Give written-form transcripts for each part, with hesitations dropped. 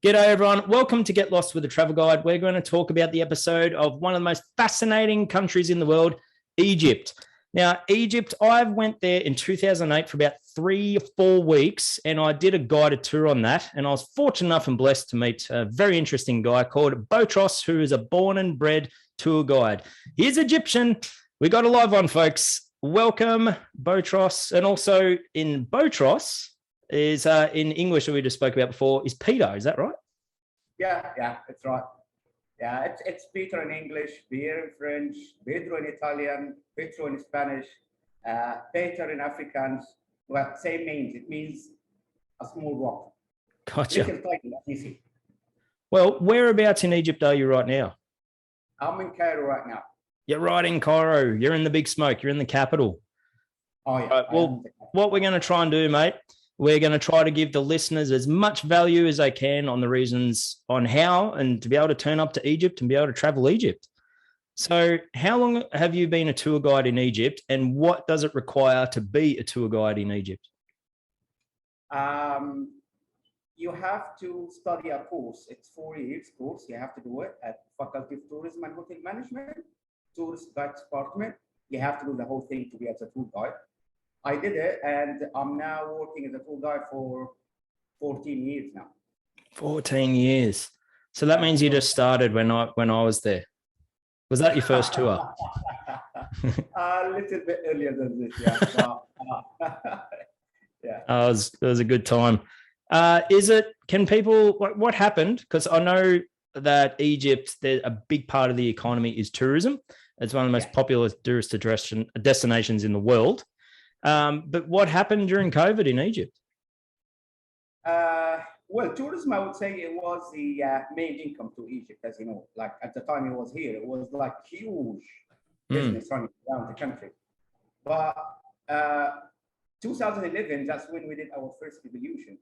G'day, everyone. Welcome to Get Lost with a Travel Guide. We're going to talk about the episode of one of the most fascinating countries in the world, Egypt. Now, Egypt, I went there in 2008 for about 3 or 4 weeks, and I did a guided tour on that. And I was fortunate enough and blessed to meet a very interesting guy called Botrous, who is a born and bred tour guide. He's Egyptian. We got a live one, folks. Welcome, Botrous. And also in Botrous is in English that we just spoke about before is Peter. Is that right? Yeah, that's right. Yeah, it's Peter in English, Pierre in French, Pedro in Italian, Petro in Spanish, Peter in Afrikaans. Well, same means. It means a small rock. Gotcha. Little tiny, easy. Well, whereabouts in Egypt are you right now? I'm in Cairo right now. You're right in Cairo. You're in the big smoke. You're in the capital. Oh, yeah. Right, well, what we're going to try and do, mate, we're going to try to give the listeners as much value as they can on the reasons on how and to be able to turn up to Egypt and be able to travel Egypt. So how long have you been a tour guide in Egypt, and what does it require to be a tour guide in Egypt? You have to study a course. It's 4 years course. You have to do it at Faculty of Tourism and Hotel Management, Tourist Guide Department. You have to do the whole thing to be as a tour guide. I did it, and I'm now working as a tour guide for 14 years now. 14 years. So that means you just started when I was there. Was that your first tour? A little bit earlier than this, yeah. Yeah. It was a good time. Can people, what happened? Because I know that Egypt, a big part of the economy is tourism. It's one of the most popular tourist destinations in the world. But what happened during COVID in Egypt? Well, tourism, I would say it was the main income to Egypt, as you know. Like at the time it was here, it was like huge business running around the country. But 2011, that's when we did our first revolution.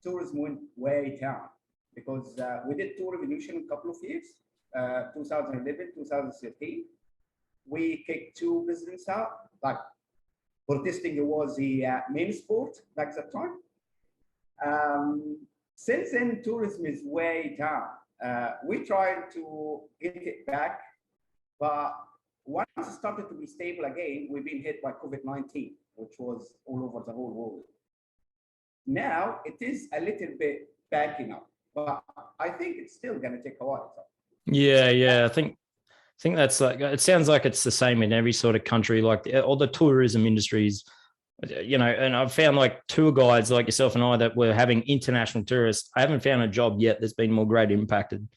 Tourism went way down because we did tour revolution in a couple of years, 2011, 2013. We kicked 2 presidents out, like protesting it was the main sport back at that time. Since then, tourism is way down. We tried to get it back, but once it started to be stable again, we've been hit by COVID-19, which was all over the whole world. Now it is a little bit backing up, but I think it's still going to take a while. Yeah. I think that's like, it sounds like it's the same in every sort of country, like all the tourism industries, and I've found like tour guides like yourself and I that were having international tourists. I haven't found a job yet that's been more greatly impacted.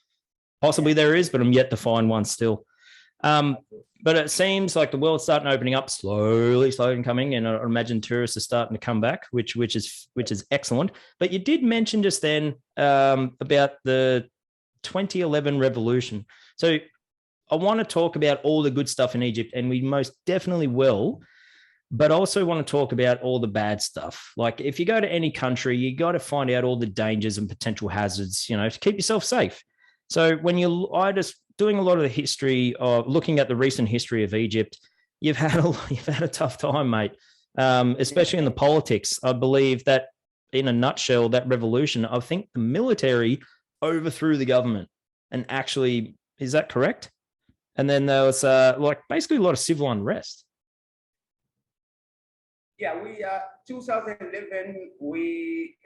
Possibly there is, but I'm yet to find one still. But it seems like the world's starting opening up slowly and coming, and I imagine tourists are starting to come back, which is excellent. But you did mention just then about the 2011 revolution. So I want to talk about all the good stuff in Egypt, and we most definitely will, but I also want to talk about all the bad stuff. Like if you go to any country, you got to find out all the dangers and potential hazards, to keep yourself safe. So I just doing a lot of the history of looking at the recent history of Egypt, you've had a tough time, mate, especially in the politics. I believe that in a nutshell, that revolution, I think the military overthrew the government, and actually, is that correct? And then there was basically a lot of civil unrest. Yeah, 2011, we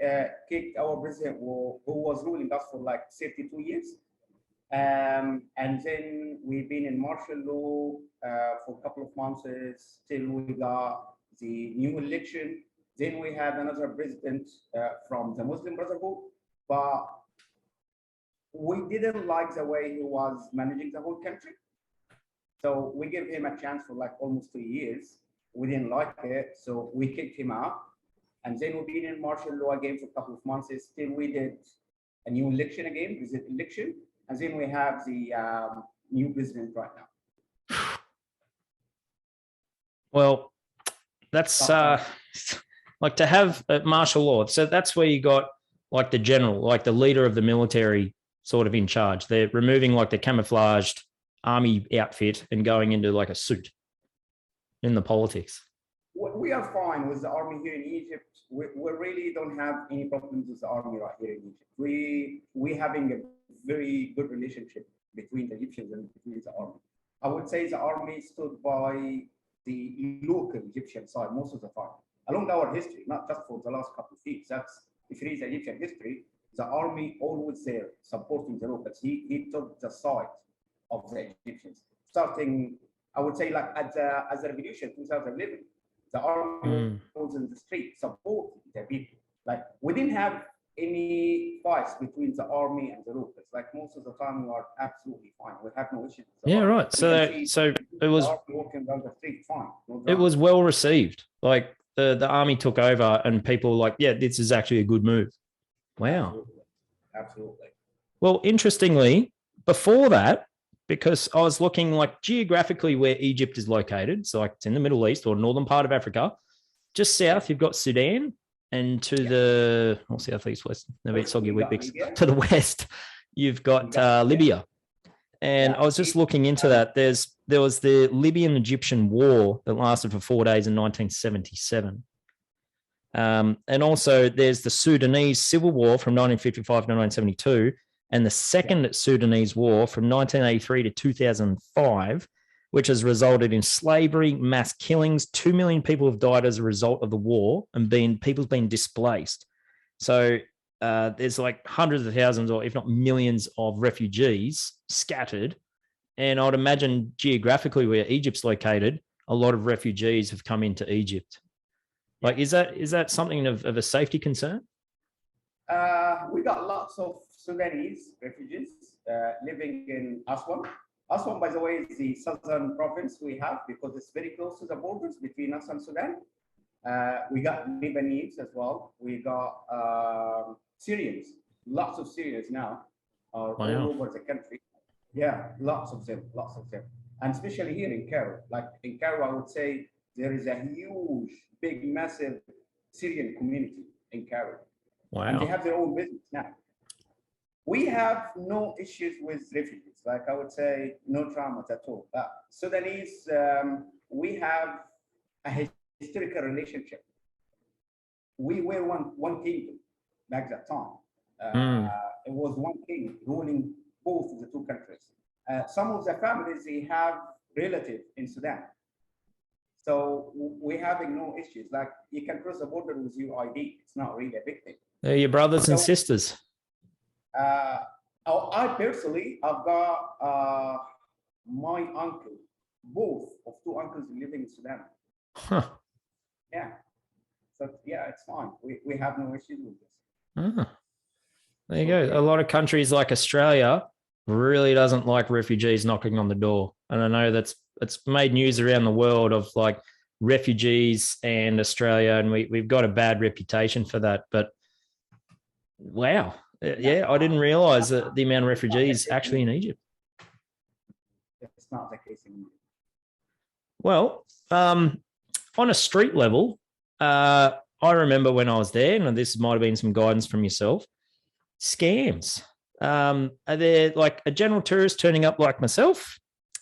kicked our president who was ruling us for like 32 years. And then we've been in martial law for a couple of months till we got the new election. Then we had another president from the Muslim Brotherhood, but we didn't like the way he was managing the whole country. So we gave him a chance for like almost 3 years. We didn't like it, so we kicked him out. And then we've been in martial law again for a couple of months. Still, we did a new election again, visit election. And then we have the new president right now. Well, that's like to have martial law. So that's where you got like the general, like the leader of the military sort of in charge. They're removing like the camouflaged army outfit and going into like a suit in the politics. We are fine with the army here in Egypt. We really don't have any problems with the army right here in Egypt. We having a very good relationship between the Egyptians and between the army. I would say the army stood by the local Egyptian side most of the time along our history, not just for the last couple of years. That's if it is Egyptian history, the army always there supporting the locals. He took the side of the Egyptians, starting I would say like at the revolution 2011. The army was in the street supporting the people. Like we didn't have any fights between the army and the locals. Like most of the time, we are absolutely fine. We have no issues. Yeah, right. So it was walking down the street fine. No it was well received. Like the army took over, and people were like, yeah, this is actually a good move. Wow. Absolutely. Well, interestingly, before that, because I was looking like geographically where Egypt is located, so like it's in the Middle East or northern part of Africa. Just south, you've got Sudan, and to the southeast, west, no, soggy wheat bix. To the west, you've got Libya. And I was just looking into that. There was the Libyan-Egyptian war that lasted for 4 days in 1977. And also there's the Sudanese Civil War from 1955 to 1972, and the Second Sudanese War from 1983 to 2005, which has resulted in slavery, mass killings. 2 million people have died as a result of the war, and people's been displaced. So there's like hundreds of thousands, or if not millions, of refugees scattered. And I'd imagine geographically where Egypt's located, a lot of refugees have come into Egypt. Like, is that something of a safety concern? We got lots of Sudanese refugees living in Aswan. Aswan, by the way, is the southern province we have because it's very close to the borders between us and Sudan. We got Lebanese as well. We got Syrians. Lots of Syrians now are all over the country. Yeah, lots of them, and especially here in Cairo. Like in Cairo, I would say there is a huge, big, massive Syrian community in Cairo. Wow. And they have their own business now. We have no issues with refugees. Like I would say, no traumas at all. Sudanese, we have a historical relationship. We were one kingdom back that time. It was one king ruling both of the two countries. Some of the families, they have relatives in Sudan. So we're having no issues. Like you can cross the border with your ID. It's not really a big thing. They're your brothers and sisters. I personally, I've got my uncle, both of two uncles living in Sudan. Huh. Yeah. So yeah, it's fine. We have no issues with this. There you go. A lot of countries like Australia really doesn't like refugees knocking on the door. And I know it's made news around the world of like refugees and Australia, and we've got a bad reputation for that. But wow. Yeah, I didn't realize that the amount of refugees actually in Egypt. It's not the case in Egypt. Well, on a street level, I remember when I was there, and this might have been some guidance from yourself, scams. Are there like a general tourist turning up like myself,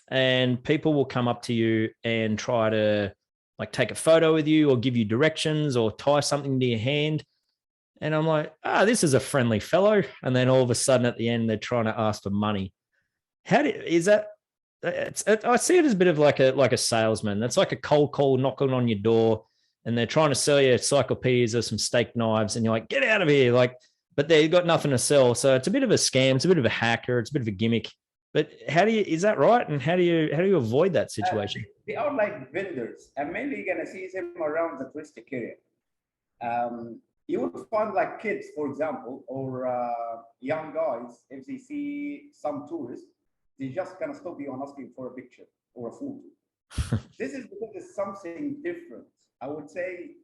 and people will come up to you and try to like take a photo with you or give you directions or tie something to your hand? And I'm like, this is a friendly fellow. And then all of a sudden at the end, they're trying to ask for money. Is that? I see it as a bit of like a salesman. That's like a cold call knocking on your door, and they're trying to sell you encyclopedias or some steak knives, and you're like, get out of here. Like, but they've got nothing to sell. So it's a bit of a scam. It's a bit of a hacker. It's a bit of a gimmick. But is that right? And how do you avoid that situation? They are like vendors, and mainly you're gonna see them around the touristic area. You would find like kids, for example, or young guys, if they see some tourists, they just gonna stop you and asking for a picture or a photo. This is because it's something different. I would say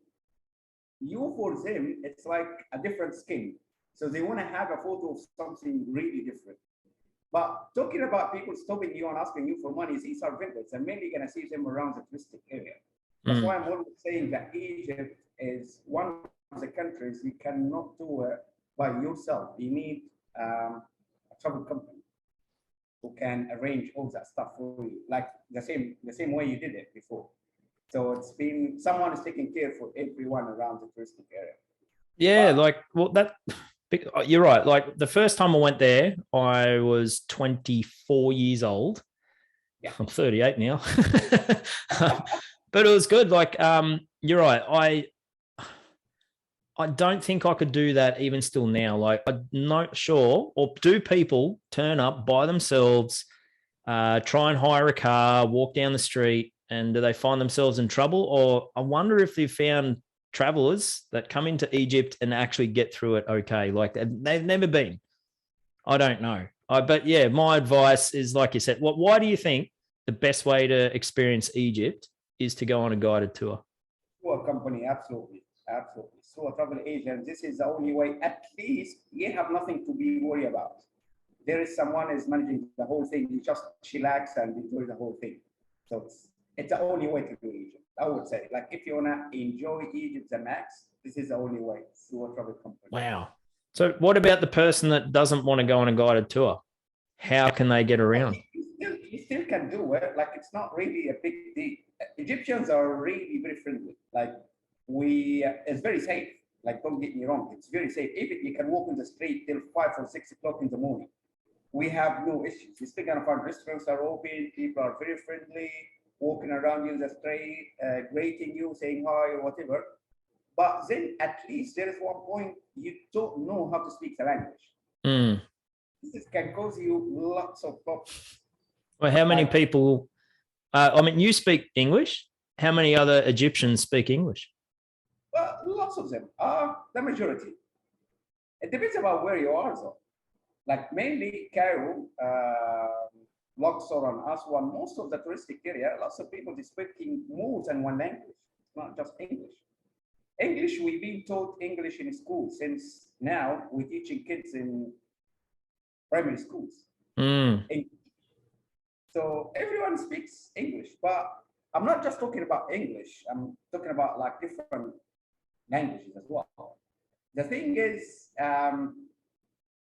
you for them, it's like a different skin. So they want to have a photo of something really different. But talking about people stopping you and asking you for money, these are vendors, and mainly gonna see them around the touristic area. That's why I'm always saying that Egypt is one of the countries you cannot do it by yourself. You need a travel company who can arrange all that stuff for you, like the same way you did it before. So it's been someone is taking care for everyone around the touristic area. Yeah, like, well, you're right. Like the first time I went there, I was 24 years old. Yeah. I'm 38 now. But it was good. Like, you're right. I don't think I could do that even still now. Like, I'm not sure. Or do people turn up by themselves, try and hire a car, walk down the street, and do they find themselves in trouble? Or I wonder if they've found travelers that come into Egypt and actually get through it okay. Like they've never been. I don't know. But yeah, my advice is, like you said, why do you think the best way to experience Egypt is to go on a guided tour? Tour company, absolutely, absolutely. So a travel agent, this is the only way. At least you have nothing to be worried about. There is someone is managing the whole thing. You just chillax and enjoy the whole thing. So it's the only way to do Egypt, I would say. Like if you wanna enjoy Egypt the max, this is the only way through a travel company. Wow. So what about the person that doesn't want to go on a guided tour? How can they get around? You still can do it. Like it's not really a big deal. Egyptians are really very friendly. Like it's very safe. Like don't get me wrong, it's very safe. Even you can walk in the street till 5 or 6 o'clock in the morning. We have no issues. You're still gonna find restaurants are open. People are very friendly, walking around you in the street, greeting you, saying hi or whatever. But then at least there is one point you don't know how to speak the language. Mm. This can cause you lots of problems. Well, how many people? I mean, you speak English. How many other Egyptians speak English? Well, lots of them are the majority. It depends about where you are, though. Like mainly Cairo, Luxor, and Aswan, most of the touristic area, lots of people are speaking more than one language. It's not just English. English, we've been taught English in school since now we're teaching kids in primary schools. Mm. So everyone speaks English, but I'm not just talking about English. I'm talking about like different languages as well. The thing is,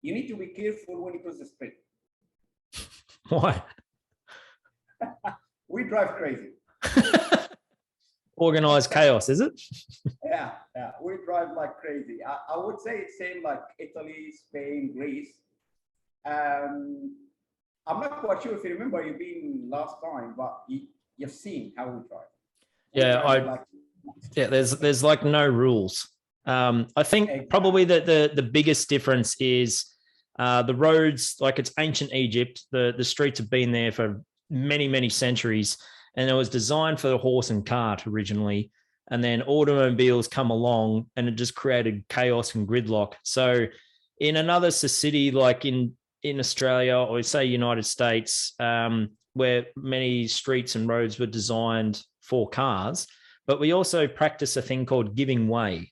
you need to be careful when you cross the street. Why? We drive crazy. Organized chaos, is it? Yeah, we drive like crazy. I would say it's same like Italy, Spain, Greece. I'm not quite sure if you remember you've been last time, but you've seen how we drive. Yeah, there's like no rules. I think probably the biggest difference is the roads. Like it's ancient Egypt. The streets have been there for many centuries, and it was designed for the horse and cart originally. And then automobiles come along, and it just created chaos and gridlock. So, in another city like in Australia or say United States, where many streets and roads were designed for cars, but we also practice a thing called giving way.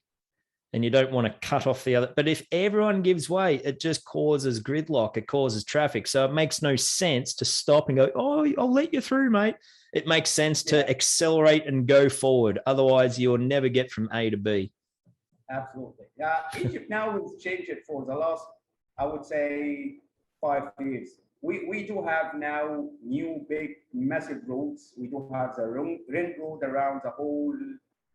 And you don't want to cut off the other. But if everyone gives way, it just causes gridlock. It causes traffic. So it makes no sense to stop and go, oh, I'll let you through, mate. It makes sense to accelerate and go forward. Otherwise, you'll never get from A to B. Absolutely. Yeah, Egypt now has changed it for the last, I would say, 5 years. We do have now new big massive roads. We do have the ring road around the whole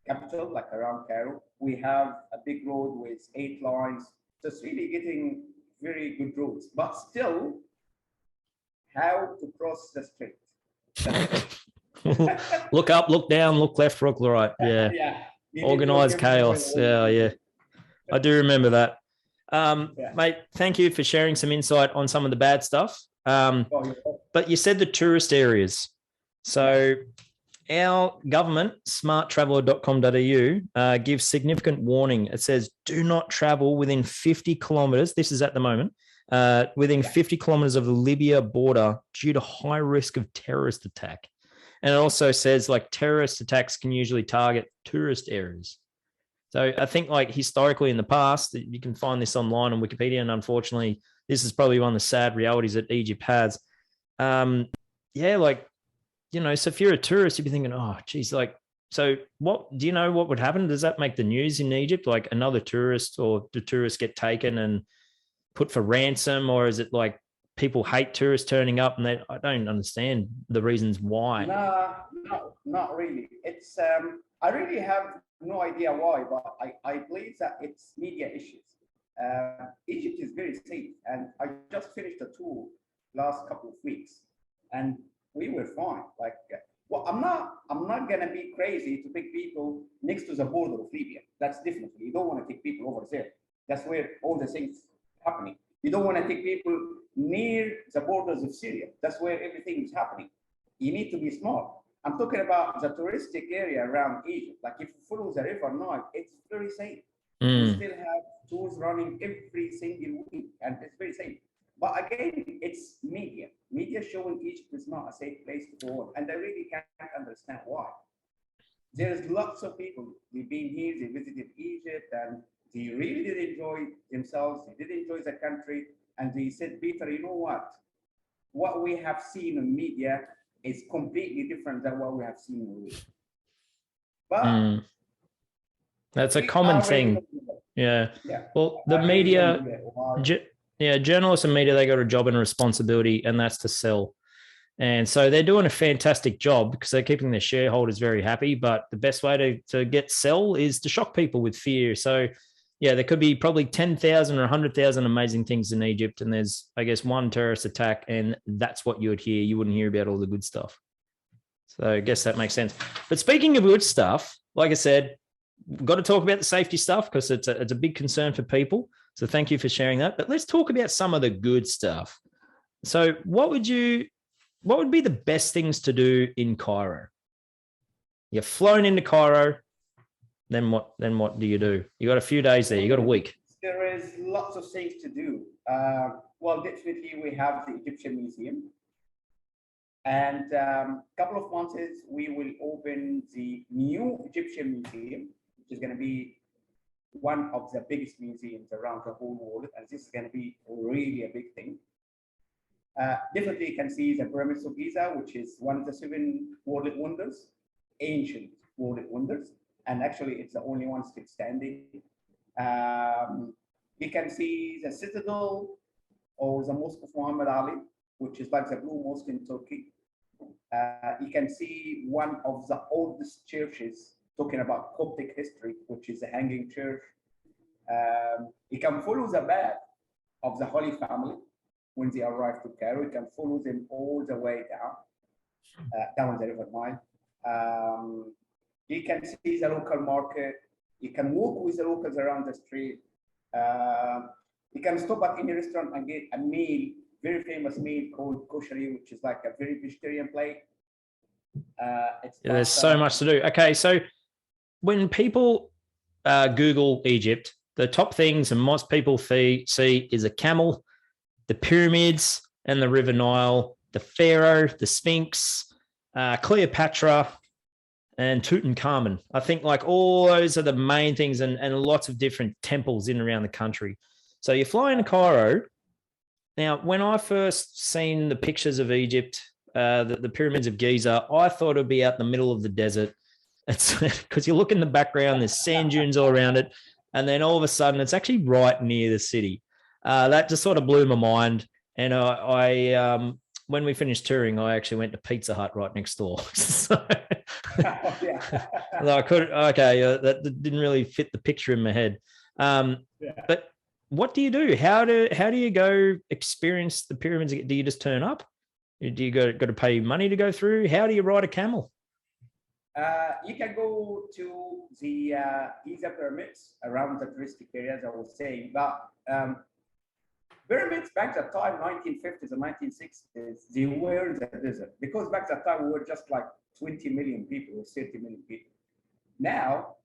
capital, like around Cairo. We have a big road with 8 lines. So it's really getting very good roads. But still, how to cross the street? Look up, look down, look left, look right. Yeah. Organized chaos. Yeah. I do remember that. Mate, thank you for sharing some insight on some of the bad stuff. But you said the tourist areas. So our government, smarttraveler.com.au, gives significant warning. It says, do not travel within 50 kilometers. This is at the moment, within 50 kilometers of the Libya border due to high risk of terrorist attack. And it also says like terrorist attacks can usually target tourist areas. So I think like historically in the past, you can find this online on Wikipedia. And unfortunately, this is probably one of the sad realities that Egypt has. So if you're a tourist, you'd be thinking, oh, geez, like, so what do you know what would happen? Does that make the news in Egypt? Like another tourist, or do tourists get taken and put for ransom? Or is it like people hate tourists turning up, and I don't understand the reasons why. No, not really. It's I really have no idea why, but I believe that it's media issues. Egypt is very safe, and I just finished a tour last couple of weeks, and we were fine. Like, well, I'm not gonna be crazy to pick people next to the border of Libya. That's definitely, you don't want to take people over there. That's where all the things happening. You don't want to take people near the borders of Syria. That's where everything is happening. You need to be smart. I'm talking about the touristic area around Egypt. Like, if you follow the river Nile, it's very safe. We still have tours running every single week, and it's very safe. But again, it's media. Media showing Egypt is not a safe place to go on, and I really can't understand why. There's lots of people, they've been here, they visited Egypt, and they really did enjoy themselves, they did enjoy the country, and they said, Peter, you know what? What we have seen in media is completely different than what we have seen in real. But that's a common thing. Yeah. Well, the media, journalists and media, they got a job and a responsibility, and that's to sell. And so they're doing a fantastic job because they're keeping their shareholders very happy. But the best way to get sell is to shock people with fear. So, yeah, there could be probably 10,000 or 100,000 amazing things in Egypt. And there's, I guess, one terrorist attack, and that's what you would hear. You wouldn't hear about all the good stuff. So I guess that makes sense. But speaking of good stuff, like I said, we've got to talk about the safety stuff because it's a big concern for people. So thank you for sharing that. But let's talk about some of the good stuff. So what would be the best things to do in Cairo? You're flown into Cairo. Then what do? You got a few days there. You got a week. There is lots of things to do. Well, definitely we have the Egyptian Museum. And a couple of months we will open the new Egyptian Museum, which is going to be one of the biggest museums around the whole world. And this is going to be really a big thing. Definitely you can see the pyramids of Giza, which is one of the 7 world wonders, ancient world wonders. And actually it's the only one still standing. You can see the citadel or the Mosque of Muhammad Ali, which is like the Blue Mosque in Turkey. You can see one of the oldest churches, talking about Coptic history, which is the Hanging Church. You can follow the path of the Holy Family when they arrive to Cairo. You can follow them all the way down the River Nile. You can see the local market. You can walk with the locals around the street. You can stop at any restaurant and get a meal, very famous meal called koshari, which is like a very vegetarian plate. There's so much to do. Okay, so when people Google Egypt, the top things and most people see is a camel, the pyramids and the River Nile, the Pharaoh, the Sphinx, Cleopatra, and Tutankhamun. I think like all those are the main things, and lots of different temples in and around the country. So you fly into Cairo. Now, when I first seen the pictures of Egypt, the pyramids of Giza, I thought it would be out in the middle of the desert. It's because you look in the background, there's sand dunes all around it. And then all of a sudden, it's actually right near the city. That just sort of blew my mind. And I when we finished touring, I actually went to Pizza Hut right next door. So I could, that didn't really fit the picture in my head. But what do you do? How do you go experience the pyramids? Do you just turn up? Do you got to pay money to go through? How do you ride a camel? You can go to the Giza pyramids around the touristic areas, I was saying. But pyramids back at the time, 1950s and 1960s, they were in the desert. Because back at that time, we were just like 20 million people or 30 million people. Now,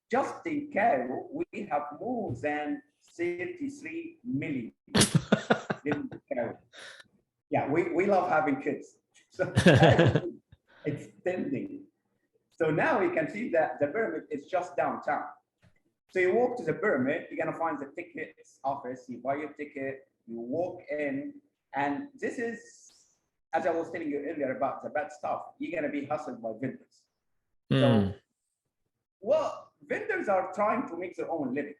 just in Cairo, we have more than 33 million in Cairo. Yeah, we love having kids. So it's extending. So now you can see that the pyramid is just downtown. So you walk to the pyramid, you're gonna find the tickets office, you buy your ticket, you walk in, and this is, as I was telling you earlier about the bad stuff, you're gonna be hustled by vendors. So, well, vendors are trying to make their own living.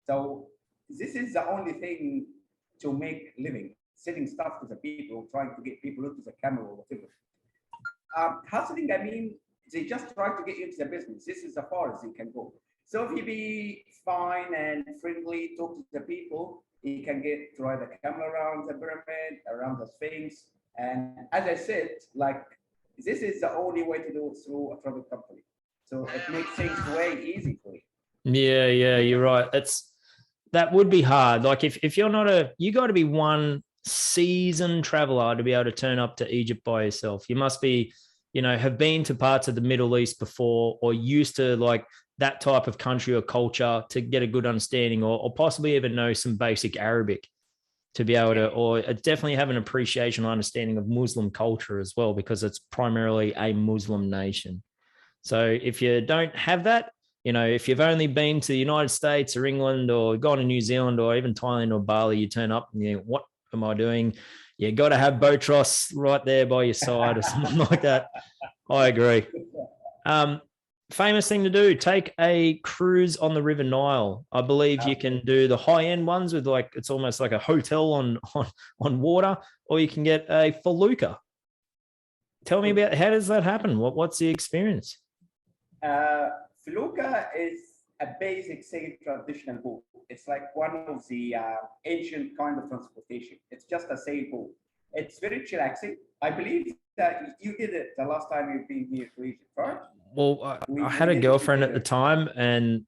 So this is the only thing to make living. selling stuff to the people, trying to get people into the camera or whatever. Hustling, I mean, they just try to get you into the business. This is as far as they can go. So if you be fine and friendly, talk to the people, you can get to ride the camera around the pyramid, around the Sphinx. And as I said, like, this is the only way to do it through a travel company. So it makes things way easy for you. Yeah, you're right. That would be hard. Like if you're not you got to be one seasoned traveler to be able to turn up to Egypt by yourself. You must be, have been to parts of the Middle East before, or used to like that type of country or culture to get a good understanding, or possibly even know some basic Arabic to be able to, or definitely have an appreciation or understanding of Muslim culture as well, because it's primarily a Muslim nation. So if you don't have that, if you've only been to the United States or England or gone to New Zealand or even Thailand or Bali, you turn up and you think, what am I doing? You got to have Botrous right there by your side or something like that. I agree. Famous thing to do, take a cruise on the River Nile. I believe you can do the high-end ones with like, it's almost like a hotel on water, or you can get a felucca. Tell me about, how does that happen? What's the experience? Felucca is a basic, say, traditional boat. It's like one of the ancient kind of transportation. It's just a sailboat. It's very chillaxing. I believe that you did it the last time you've been here to Egypt, right? Well, I had a girlfriend at the time, and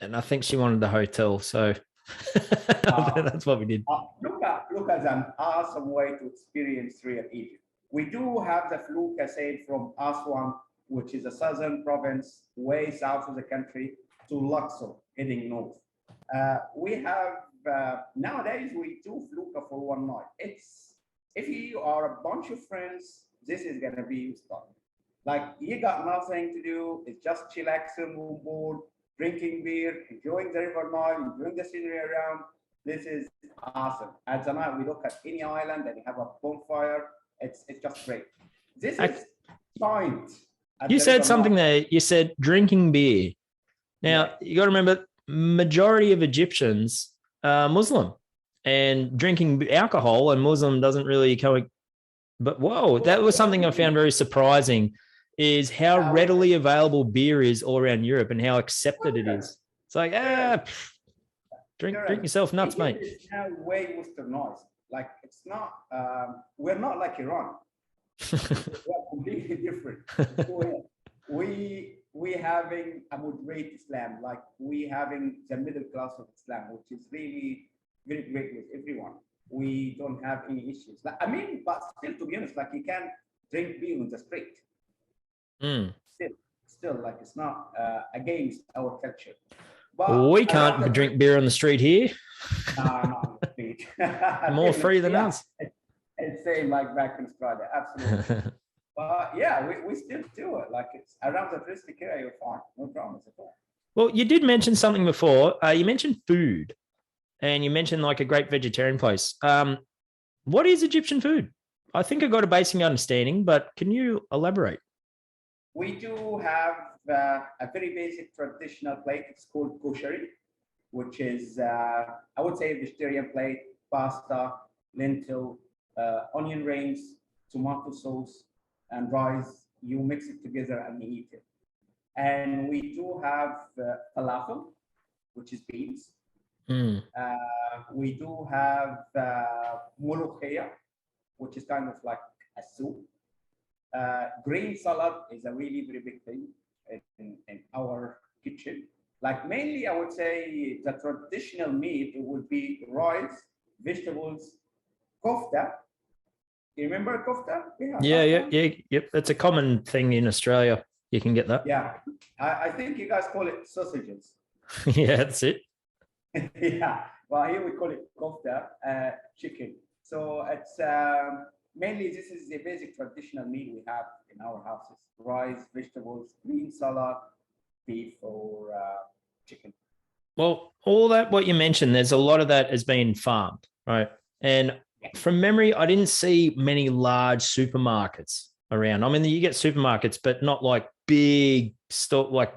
I think she wanted the hotel, so that's what we did. Felucca is an awesome way to experience real Egypt. We do have the felucca sail from Aswan, which is a southern province, way south of the country, to Luxor, heading north. We have, nowadays, we do felucca for one night. If you are a bunch of friends, this is going to be your stuff. Like, you got nothing to do, it's just chillaxing on board, drinking beer, enjoying the River Nile, enjoying the scenery around. This is awesome. At the night, we look at any island and you have a bonfire. It's just great. This is fine. You said something there. You said drinking beer. Now, you got to remember, majority of Egyptians are Muslim, and drinking alcohol and Muslim doesn't really co. But whoa, that was something I found very surprising, is how readily available beer is all around Europe and how accepted it is. It's like, drink yourself nuts, mate. It's now way westernized. Like, it's not, we're not like Iran. We're completely different. We having a moderate Islam, like we having the middle class of Islam, which is really very great with everyone. We don't have any issues. Like, I mean, but still, to be honest, like, you can't drink beer on the street. Still, like, it's not against our culture. But we can't drink beer on the street here. No, not on the street. More free than us. It's same like back in Australia, absolutely. But yeah, we still do it. Like, it's around the touristic area, you're fine, no problems at all. Well, you did mention something before. You mentioned food, and you mentioned like a great vegetarian place. What is Egyptian food? I think I got a basic understanding, but can you elaborate? We do have a very basic traditional plate. It's called koshari, which is, I would say, a vegetarian plate: pasta, lentil, onion rings, tomato sauce, and rice. You mix it together and you eat it. And we do have falafel, which is beans. We do have molokhia, which is kind of like a soup. Green salad is a really very big thing in our kitchen. Like, mainly, I would say the traditional meat, it would be rice, vegetables, kofta. You remember kofta? Yep. That's a common thing in Australia. You can get that. Yeah, I think you guys call it sausages. Yeah, that's it. Yeah, well, here we call it kofta, chicken. So it's mainly, this is the basic traditional meal we have in our houses: rice, vegetables, green salad, beef, or chicken. Well, all that what you mentioned, there's a lot of that has been farmed, right? And from memory, I didn't see many large supermarkets around. I mean, you get supermarkets, but not like big store. Like,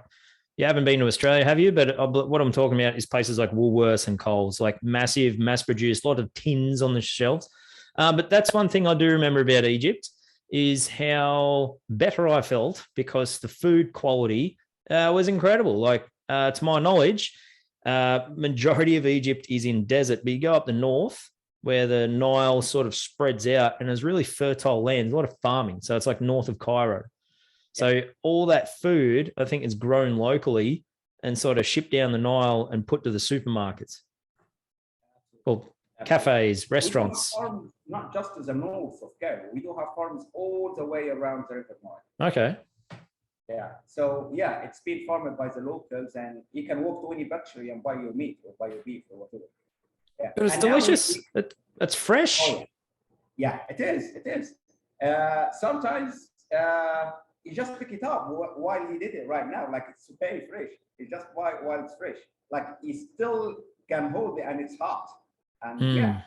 you haven't been to Australia, have you? But what I'm talking about is places like Woolworths and Coles, like massive, mass-produced, a lot of tins on the shelves. But that's one thing I do remember about Egypt is how better I felt because the food quality was incredible. Like to my knowledge, majority of Egypt is in desert, but you go up the north where the Nile sort of spreads out and there's really fertile land, a lot of farming. So it's like north of Cairo. So all that food, I think, is grown locally and sort of shipped down the Nile and put to the supermarkets. Well, cafes, restaurants. We do have farms, not just to the north of Cairo. We do have farms all the way around the River Nile. Okay. Yeah. So yeah, it's been farmed by the locals, and you can walk to any butchery and buy your meat or buy your beef or whatever. Yeah. But it's delicious. It's fresh. Oh, yeah. Yeah, it is. It is. Sometimes you just pick it up while he did it right now, like it's very fresh. You just buy it while it's fresh. Like you still can hold it and it's hot. And yeah,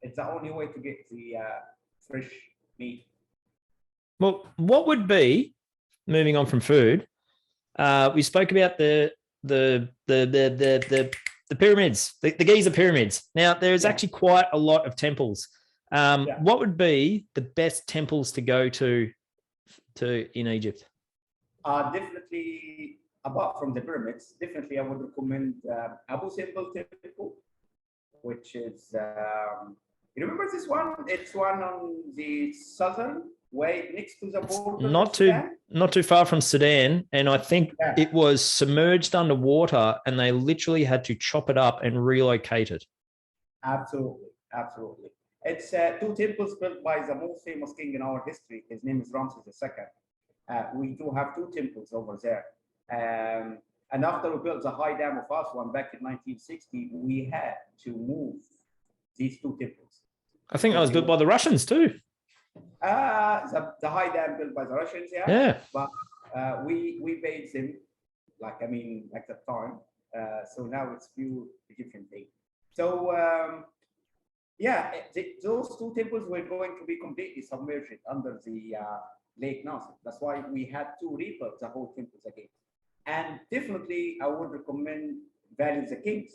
it's the only way to get the fresh meat. Well, what would be, moving on from food, we spoke about the pyramids, the Giza pyramids. Now, there's actually quite a lot of temples. What would be the best temples to go to in Egypt? Definitely, apart from the pyramids, definitely I would recommend Abu Simbel Temple, which is, you remember this one? It's one on the southern way next to the border. Not too far from Sudan, and I think it was submerged underwater, and they literally had to chop it up and relocate it. Absolutely, absolutely. It's two temples built by the most famous king in our history. His name is Ramses II. We do have two temples over there. And after we built the high dam of Aswan back in 1960, we had to move these two temples. I think that was built by the Russians too. The high dam built by the Russians, yeah. But we paid them, like the time. So now it's pure Egyptian thing. So those two temples were going to be completely submerged under the Lake Nasser. That's why we had to rebuild the whole temples again. And definitely, I would recommend Valley of the Kings.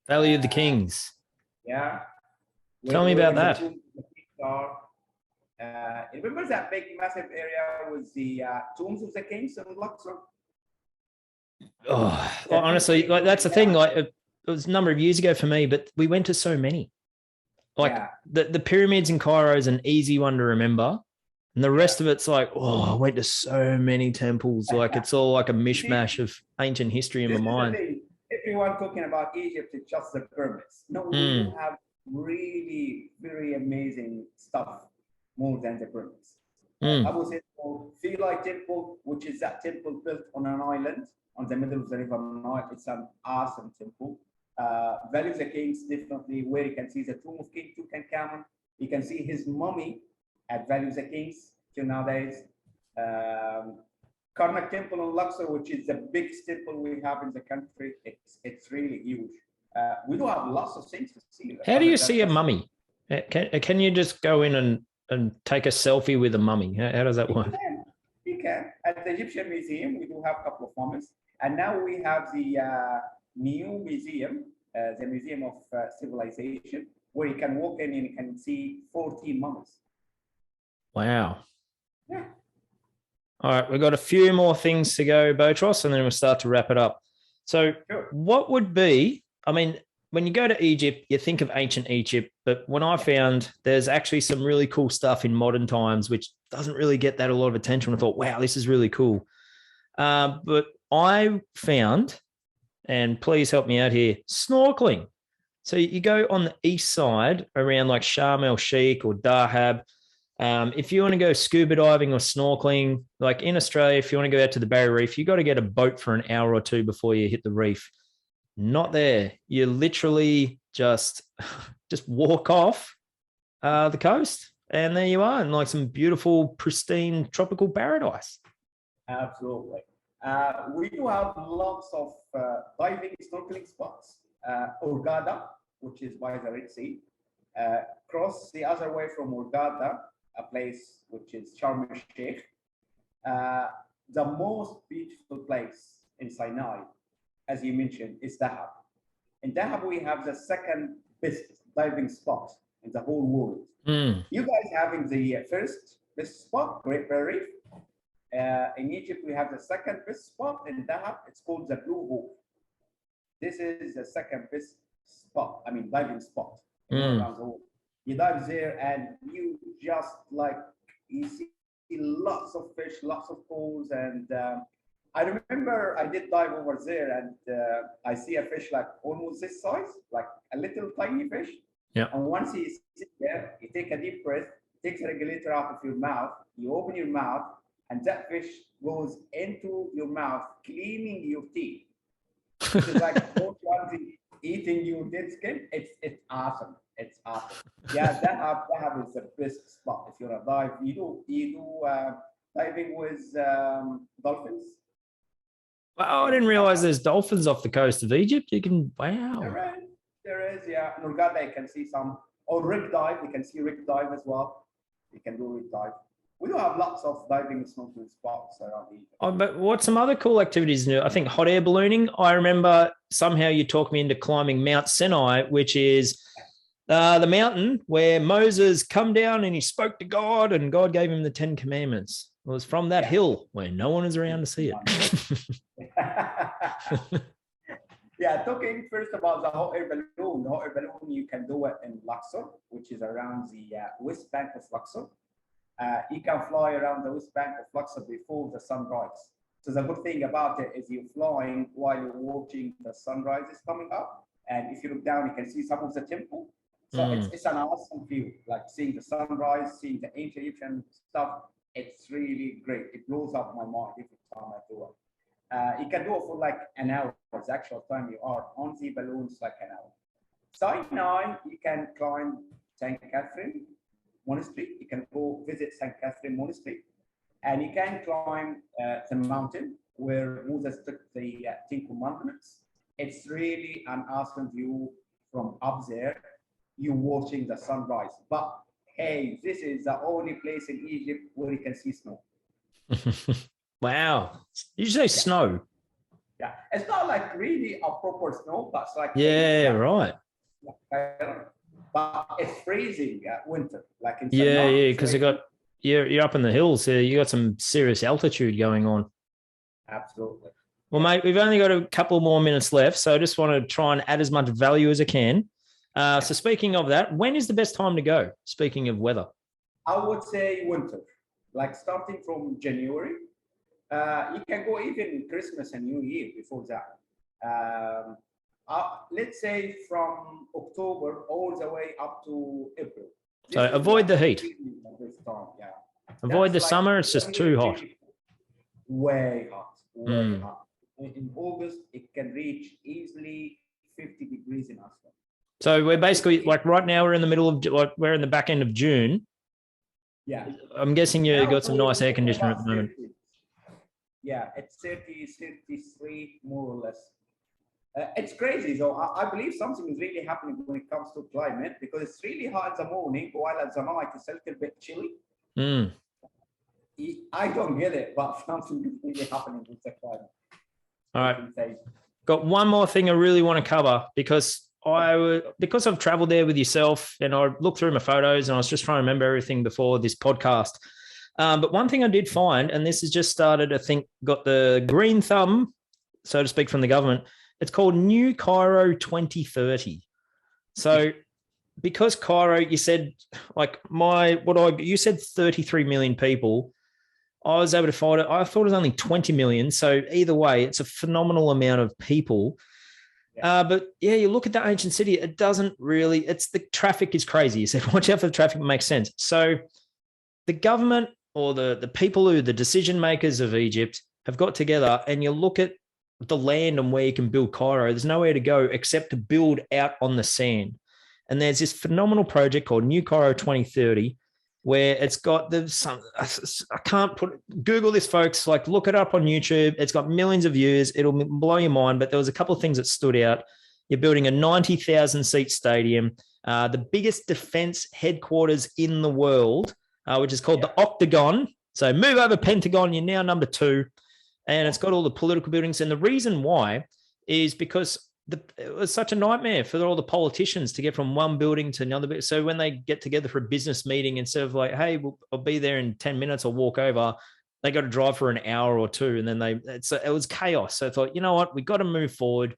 Valley of the Kings. Yeah. Tell me about that. Remember that big, massive area with the tombs of the kings in Luxor? Honestly, like that's the thing. Like it was a number of years ago for me, but we went to so many. Like the pyramids in Cairo is an easy one to remember. And the rest of it's like, I went to so many temples. Like it's all like a mishmash of ancient history in my mind. Everyone talking about Egypt is just the pyramids. No, we have really very amazing stuff more than the pyramids. Abu Simbel Philae Temple, which is that temple built on an island on the middle of the River Nile. It's an awesome temple. Valley of the Kings, definitely where you can see the tomb of King Tutankhamun. You can see his mummy at Valley of the Kings till nowadays. Karnak Temple in Luxor, which is the biggest temple we have in the country. It's really huge. We do have lots of things to see. How do you see a mummy? Can you just go in and take a selfie with a mummy? How does that work? You can. At the Egyptian Museum, we do have a couple of mummies. And now we have the new museum, the Museum of Civilization, where you can walk in and you can see 14 mummies. Wow. Yeah. All right, we've got a few more things to go, Botrous, and then we'll start to wrap it up. So what would be, I mean, when you go to Egypt, you think of ancient Egypt, but when I found there's actually some really cool stuff in modern times, which doesn't really get that a lot of attention. I thought, wow, this is really cool. But I found, and please help me out here, snorkeling. So you go on the east side around like Sharm el Sheikh or Dahab. If you want to go scuba diving or snorkeling, like in Australia, if you want to go out to the Barrier Reef, you got to get a boat for an hour or two before you hit the reef. Not there. You literally just walk off the coast, and there you are, in like some beautiful, pristine tropical paradise. Absolutely. We do have lots of diving, snorkeling spots. Hurghada, which is by the Red Sea. Cross the other way from Hurghada, a place which is Sharm el Sheikh. The most beautiful place in Sinai, as you mentioned, is Dahab. In Dahab, we have the second best diving spot in the whole world. Mm. You guys having the first best spot, Great Barrier Reef. In Egypt, we have the second best spot in Dahab. It's called the Blue Hole. This is the second best spot, I mean, diving spot around the world. You dive there and you just like, you see lots of fish, lots of corals. And I remember I did dive over there and I see a fish like almost this size, like a little tiny fish. Yeah. And once you sit there, you take a deep breath, take the regulator out of your mouth, you open your mouth, and that fish goes into your mouth, cleaning your teeth. It's like both ones eating your dead skin. It's awesome. It's awesome. Yeah, Dahab is the best spot if you're a dive. You do diving with dolphins. Wow, I didn't realize there's dolphins off the coast of Egypt. You can, wow. There is, yeah. In Hurghada, you can see some, or rig dive. You can see rig dive as well. You can do rig dive. We do have lots of diving and snorkeling spots around Egypt. Oh, but what's some other cool activities? I think hot air ballooning. I remember somehow you talked me into climbing Mount Sinai, which is the mountain where Moses come down and he spoke to God and God gave him the 10 Commandments. It was from that hill where no one is around to see it. Yeah, talking first about the hot air balloon. The hot air balloon, you can do it in Luxor, which is around the west bank of Luxor. You can fly around the west bank of Luxor before the sunrise. So the good thing about it is you're flying while you're watching the sunrise is coming up. And if you look down, you can see some of the temple. So it's an awesome view, like seeing the sunrise, seeing the ancient Egyptian stuff. It's really great. It blows up my mind every time I do it. You can do it for like an hour. The actual time you are on the balloons, like an hour. Sinai, you can climb St. Catherine Monastery. You can go visit St. Catherine Monastery. And you can climb the mountain where Moses took the 10 Commandments. It's really an awesome view from up there. You're watching the sunrise. But hey, this is the only place in Egypt where you can see snow. Wow. Did you say snow? Yeah, it's not like really a proper snow, but it's like right. But it's freezing at winter, like in because you're up in the hills here. You got some serious altitude going on. Absolutely. Well, mate, we've only got a couple more minutes left, so I just want to try and add as much value as I can. So speaking of that, when is the best time to go? Speaking of weather, I would say winter, like starting from January. You can go even Christmas and New Year before that. Let's say from October all the way up to April. So avoid the heat. Avoid the summer. It's just too hot. Way hot. Way hot. In August, it can reach easily 50 degrees in Aswan. So we're basically like right now we're in the middle of like we're in the back end of June. Yeah. I'm guessing you got some nice air conditioner at the moment. Yeah, it's 30, 33 more or less. It's crazy though. I believe something is really happening when it comes to climate because it's really hot in the morning while at the night it's a little bit chilly. I don't get it, but something is really happening with the climate. All right. Got one more thing I really want to cover because I've traveled there with yourself and I looked through my photos and I was just trying to remember everything before this podcast. But one thing I did find, and this has just started, I think, got the green thumb, so to speak, from the government. It's called New Cairo 2030. So because Cairo, you said like you said 33 million people. I was able to find it. I thought it was only 20 million. So either way, it's a phenomenal amount of people. But yeah, you look at the ancient city, it doesn't really, the traffic is crazy. You said, watch out for the traffic, it makes sense. So the government or the people the decision makers of Egypt have got together and you look at the land and where you can build Cairo, there's nowhere to go except to build out on the sand. And there's this phenomenal project called New Cairo 2030, where it's got Google this, folks, like look it up on YouTube. It's got millions of views. It'll blow your mind. But there was a couple of things that stood out. You're building a 90,000 seat stadium, the biggest defense headquarters in the world, which is called the Octagon. So move over Pentagon. You're now number 2. And it's got all the political buildings. And the reason why is because it was such a nightmare for all the politicians to get from one building to another bit. So when they get together for a business meeting, instead of like, hey, I'll be there in 10 minutes, I'll walk over, they got to drive for an hour or two. And then it was chaos. So I thought, you know what, we got to move forward.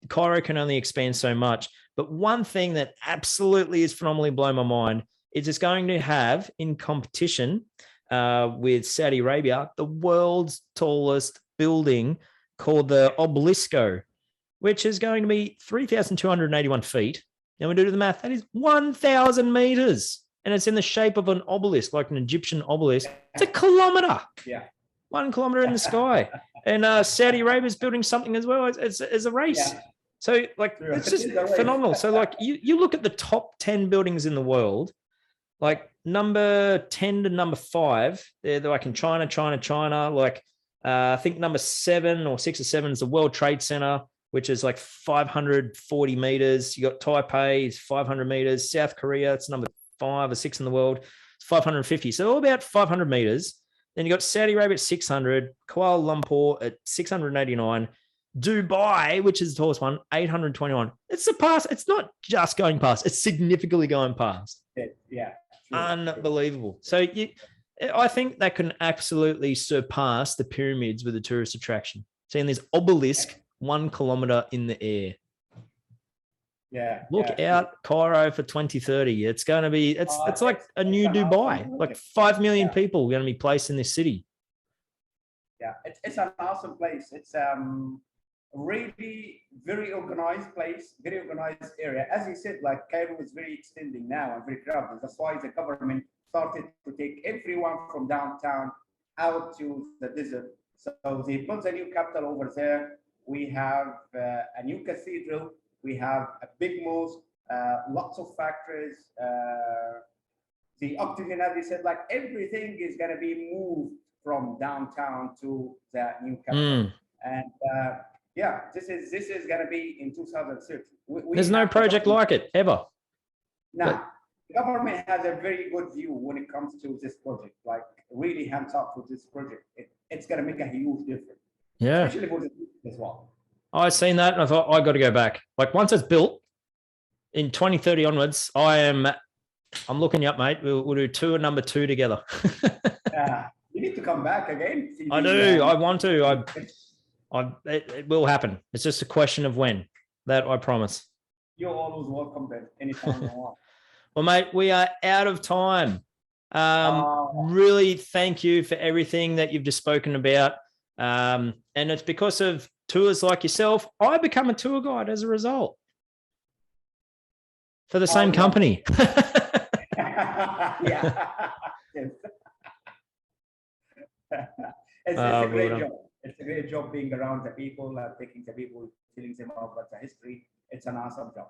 Cairo can only expand so much. But one thing that absolutely is phenomenally blown my mind is it's going to have in competition with Saudi Arabia, the world's tallest building called the Obelisco, which is going to be 3,281 feet. Now we do the math. That is 1,000 meters. And it's in the shape of an obelisk, like an Egyptian obelisk. It's a kilometer. Yeah. 1 kilometer in the sky. And Saudi Arabia is building something as well as a race. Yeah. So, like, it's just phenomenal. So, like, you look at the top 10 buildings in the world, like number 10 to number 5, they're like in China. Like, I think number 7 or 6 or 7 is the World Trade Center, which is like 540 meters. You got Taipei, it's 500 meters. South Korea, it's number 5 or 6 in the world. It's 550. So all about 500 meters. Then you got Saudi Arabia at 600, Kuala Lumpur at 689, Dubai, which is the tallest one, 821. It's surpassed. It's not just going past. It's significantly going past. Yeah. Unbelievable. So I think that can absolutely surpass the pyramids with a tourist attraction. Seeing this obelisk 1 kilometer in the air. Yeah. Look out, Cairo for 2030. It's going to be, it's like a new Dubai. Like 5 million people are going to be placed in this city. Yeah, it's an awesome place. It's really very organized place, very organized area. As you said, like Cairo is very extending now and very crowded. That's why the government started to take everyone from downtown out to the desert. So they built a new capital over there. We have a new cathedral. We have a big mosque, lots of factories. The oxygen, as you said, like everything is going to be moved from downtown to the new capital. And yeah, this is going to be in 2030. There's no project like it ever. Now, the government has a very good view when it comes to this project. Like really hands up for this project. It's going to make a huge difference. Yeah, especially for the people as well. I seen that and I thought I got to go back. Like once it's built in 2030 onwards, I'm looking you up, mate. We'll do tour number 2 together. You need to come back again. I do. I want to. It will happen. It's just a question of when. That I promise. You're always welcome then, anytime you want. Well, mate, we are out of time. Really thank you for everything that you've just spoken about. And it's because of tours like yourself, I become a tour guide as a result for the same company. Yeah. It's a great job. It's a great job being around the people, taking the people, telling them about the history. It's an awesome job.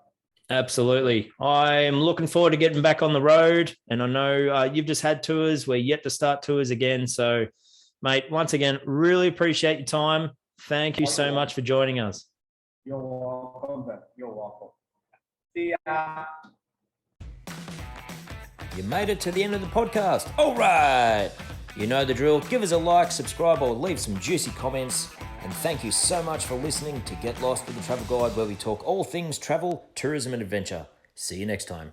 Absolutely. I'm looking forward to getting back on the road. And I know you've just had tours. We're yet to start tours again. So, mate, once again, really appreciate your time. Thank you so much for joining us. You're welcome. You're welcome. See ya. You made it to the end of the podcast. All right. You know the drill. Give us a like, subscribe, or leave some juicy comments. And thank you so much for listening to Get Lost with the Travel Guide, where we talk all things travel, tourism, and adventure. See you next time.